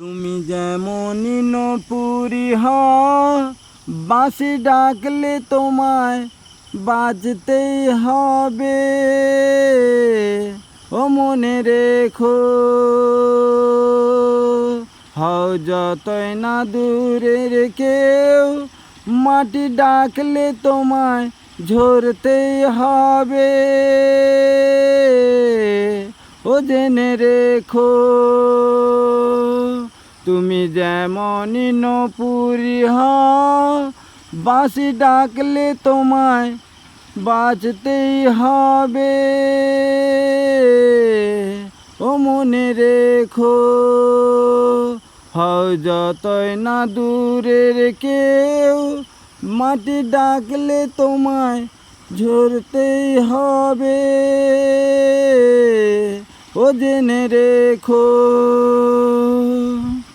তুমি যেমনই নপুরি হও, বাঁশি ডাকলে তোমায় বাজতেই হবে। ও মনে রেখো, হও যতই না দূরের কেউ, মাটি ডাকলে তোমায় ঝরতেই হবে। ও জেনে রেখো, তুমি যেমনই নপুরি হও, বাঁশি ডাকলে তোমায় বাজতেই হবে। ও মনে রেখো, হও যতই না দূরের কেউ, মাটি ডাকলে তোমায় ঝরতেই হবে। ও জেনে রেখো।